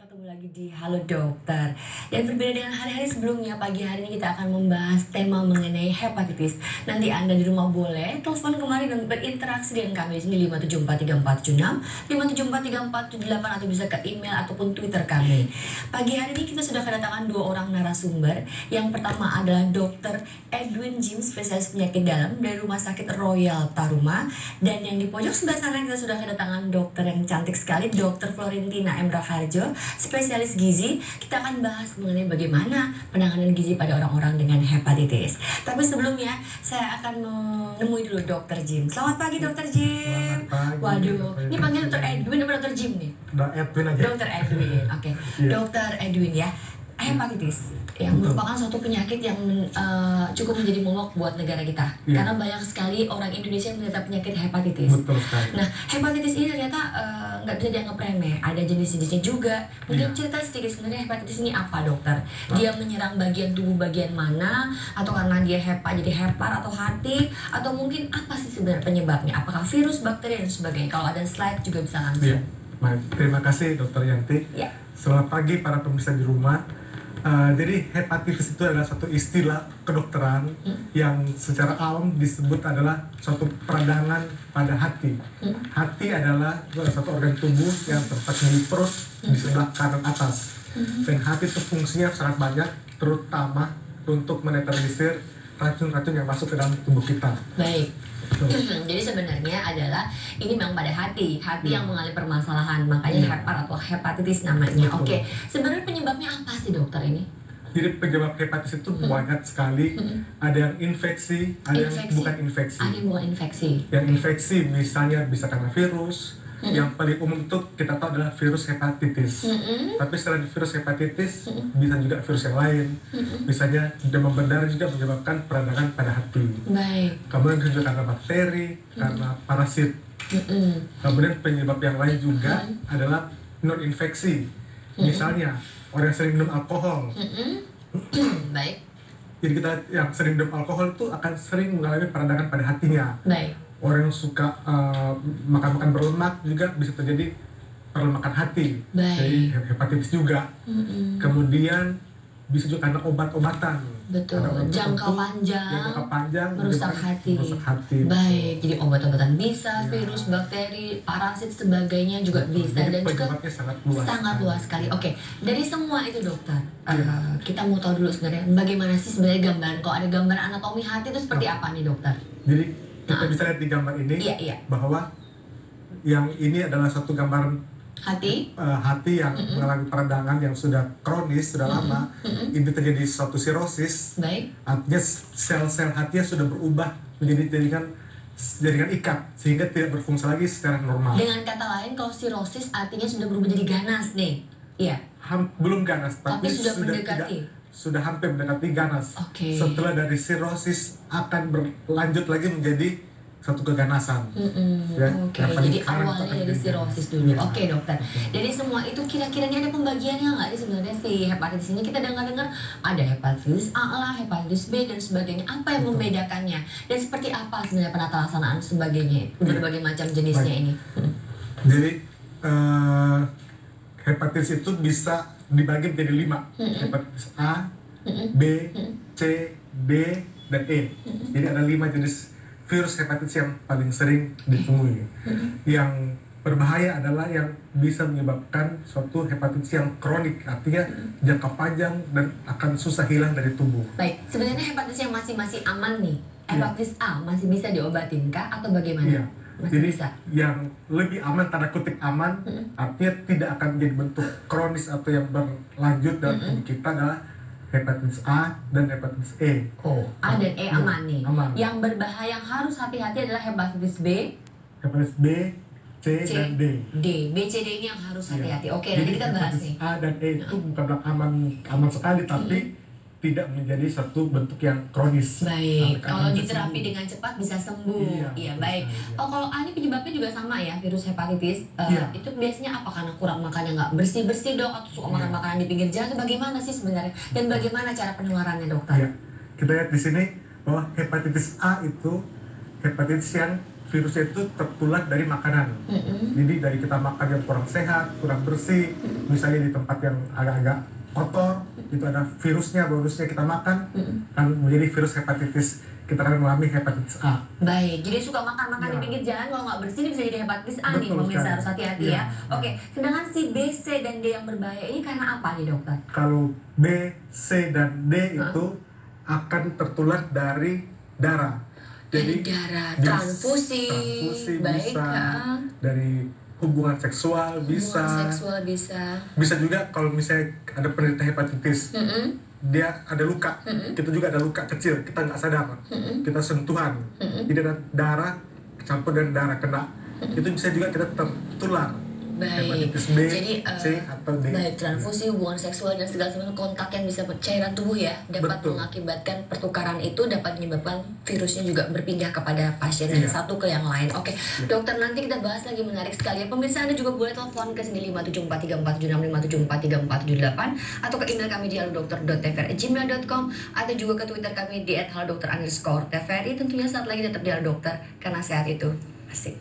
ketemu lagi di Halo Dokter. Dan berbeda dengan hari-hari sebelumnya, pagi hari ini kita akan membahas tema mengenai hepatitis. Nanti Anda di rumah boleh telepon kemari dan berinteraksi dengan kami di sini 5743476, 5743478 atau bisa ke email ataupun Twitter kami. Pagi hari ini kita sudah kedatangan dua orang narasumber. Yang pertama adalah Dr. Edwin Jim, spesialis penyakit dalam dari Rumah Sakit Royal Taruma. Dan yang di pojok sebelah sana kita sudah kedatangan dokter yang cantik sekali, Dr. Florentina M. Raharjo, spesialis gizi. Kita akan bahas mengenai bagaimana penanganan gizi pada orang-orang dengan hepatitis. Tapi sebelumnya, saya akan menemui dulu Dr. Jim. Selamat pagi, Dr. Jim. Selamat pagi. Waduh, ini panggil Dr. Edwin apa Dr. Jim nih? Edwin aja. Dr. Edwin, oke. Iya. Dr. Edwin ya. Hepatitis yang Betul. merupakan suatu penyakit yang cukup menjadi momok buat negara kita. Iya. Karena banyak sekali orang Indonesia yang menderita penyakit hepatitis. Betul sekali. Nah, hepatitis ini ternyata nggak bisa dianggap remeh. Ada jenis-jenisnya juga. Mungkin Iya. cerita sedikit sebenarnya hepatitis ini apa, dokter? Dia menyerang bagian tubuh bagian mana? Atau karena dia jadi hepar atau hati? Atau mungkin apa sih sebenarnya penyebabnya? Apakah virus, bakteri, dan sebagainya? Kalau ada slide juga bisa langsung. Iya. Baik, terima kasih Dokter Yanti. Ya. Selamat pagi para pemirsa di rumah. Jadi hepatitis itu adalah satu istilah kedokteran yang secara awam disebut adalah suatu peradangan pada hati. Hati adalah satu organ tubuh yang terletak di perut di sebelah kanan atas. Dan hati itu fungsinya sangat banyak, terutama untuk menetralisir racun-racun yang masuk ke dalam tubuh kita. Baik. Betul. Jadi sebenarnya adalah ini memang pada hati yang mengalami permasalahan, makanya Iya. hepar atau hepatitis namanya. Betul. Oke, sebenarnya penyebabnya apa sih dokter ini? Jadi penyebab hepatitis itu banyak sekali. Ada yang infeksi, ada yang Infeksi. bukan infeksi. Ada yang bukan infeksi. Yang infeksi misalnya bisa karena virus. Yang paling umum itu kita tahu adalah virus hepatitis. Tapi selain virus hepatitis, bisa juga virus yang lain. Misalnya demam berdarah juga menyebabkan peradangan pada hati. Baik. Kemudian bisa juga karena bakteri, karena parasit. Kemudian penyebab yang lain juga adalah non infeksi. Misalnya orang yang sering minum alkohol. Baik. Jadi kita yang sering minum alkohol itu akan sering mengalami peradangan pada hatinya. Baik. Orang yang suka makan-makan berlemak juga bisa terjadi perlemakan hati. Baik. Jadi hepatitis juga. Kemudian bisa juga karena obat-obatan. Betul. Karena obat Jangka tertentu panjang yang jangka panjang merusak menyebabkan hati. merusak hati. Baik. Jadi obat-obatan bisa, Ya. virus, bakteri, parasit sebagainya juga bisa, Jadi dan juga penyebabnya sangat luas. sangat luas sekali. Oke, dari semua itu dokter, Iya. kita mau tahu dulu sebenarnya bagaimana sih sebenarnya gambaran. Kalau ada gambaran anatomi hati itu seperti apa nih dokter? Jadi kita Nah. bisa lihat di gambar ini Iya. bahwa yang ini adalah satu gambaran Hati. hati yang mengalami peradangan yang sudah kronis, sudah lama. Ini terjadi suatu sirosis. Baik. Artinya sel-sel hatinya sudah berubah menjadi jaringan ikat sehingga tidak berfungsi lagi secara normal. Dengan kata lain, kalau sirosis artinya sudah berubah jadi ganas nih. Iya. Belum ganas, Tapi sudah mendekati. sudah hampir mendekati ganas. Oke. Setelah dari sirosis akan berlanjut lagi menjadi satu keganasan. Ya, Oke, yang paling jadi sekarang awalnya akan dari jadi sirosis ganas. dulu. Iya. Oke dokter. Jadi semua itu kira-kira ini ada pembagiannya nggak sih sebenarnya si hepatitis ini? Kita dengar-dengar ada hepatitis A lah, hepatitis B dan sebagainya. Apa yang Betul. membedakannya? Dan seperti apa sebenarnya penata laksanaan sebagainya? Berbagai macam jenisnya Baik. ini. Jadi hepatitis itu bisa dibagi menjadi 5. Hepatitis A, B, C, D, dan E. Jadi ada 5 jenis virus hepatitis yang paling sering ditemui. Yang berbahaya adalah yang bisa menyebabkan suatu hepatitis yang kronik, artinya jangka panjang dan akan susah hilang dari tubuh. Baik, sebenarnya hepatitis yang masih aman nih, Iya. hepatitis A masih bisa diobatin kah atau bagaimana? Iya. Masih Jadi bisa. yang lebih aman, tanda kutip aman, artinya tidak akan menjadi bentuk kronis atau yang berlanjut dalam tubuh kita adalah hepatitis A dan hepatitis E. Oh, A dan E Iya, aman nih. aman. Yang berbahaya yang harus hati-hati adalah hepatitis B, Hepatitis B, C, C, dan D. D. B, C, D ini yang harus hati-hati. Oke, Jadi nanti kita bahas hepatitis nih. A dan E itu bukan bilang aman sekali, tapi tidak menjadi satu bentuk yang kronis. Baik, Sampai kalau akan diterapi sembuh. dengan cepat bisa sembuh. Iya, Iya, betul baik. sekali, iya. Oh, kalau A ini penyebabnya juga sama ya, virus hepatitis. Iya. Itu biasanya apa? Karena kurang makan yang nggak bersih-bersih dok, atau suka makan Iya. makanan di pinggir jalan, itu bagaimana sih sebenarnya? Dan bagaimana cara penularannya dokter? Iya. Kita lihat di sini bahwa hepatitis A itu hepatitis yang virusnya itu tertular dari makanan. Jadi dari kita makan yang kurang sehat, kurang bersih, misalnya di tempat yang agak-agak kotor, itu ada bonusnya kita makan, kan menjadi virus hepatitis. Kita akan mengalami hepatitis A. Baik, jadi suka makan-makan di Ya. pinggir jalan kalau nggak bersih ini bisa jadi hepatitis A nih, Betul pemirsa sekali. harus hati-hati Ya. ya. Oke, sedangkan si B, C, dan D yang berbahaya ini karena apa nih dokter? Kalau B, C, dan D itu akan tertular dari darah. Dari darah, transfusi baik, bisa, dari hubungan seksual bisa, hubungan seksual bisa. bisa juga kalau misalnya ada penderita hepatitis, dia ada luka, kita juga ada luka kecil, kita nggak sadar, kita sentuhan, jadi ada darah campur dan darah kena, itu bisa juga kita tertular. Baik, Hepatitis B, jadi C, atau D. baik, transfusi, hubungan seksual dan segala macam kontak yang bisa cairan tubuh ya dapat Betul. mengakibatkan pertukaran itu dapat menyebabkan virusnya juga berpindah kepada pasien yang Iya. satu ke yang lain. Oke, dokter nanti kita bahas lagi menarik sekali ya. Pemirsa Anda juga boleh telepon ke sini 57434765748 atau ke email kami di halodokter.tvri@gmail.com atau juga ke Twitter kami di @halodokter_tvri. Tentunya saat lagi tetap di Halo Dokter karena sehat itu asik.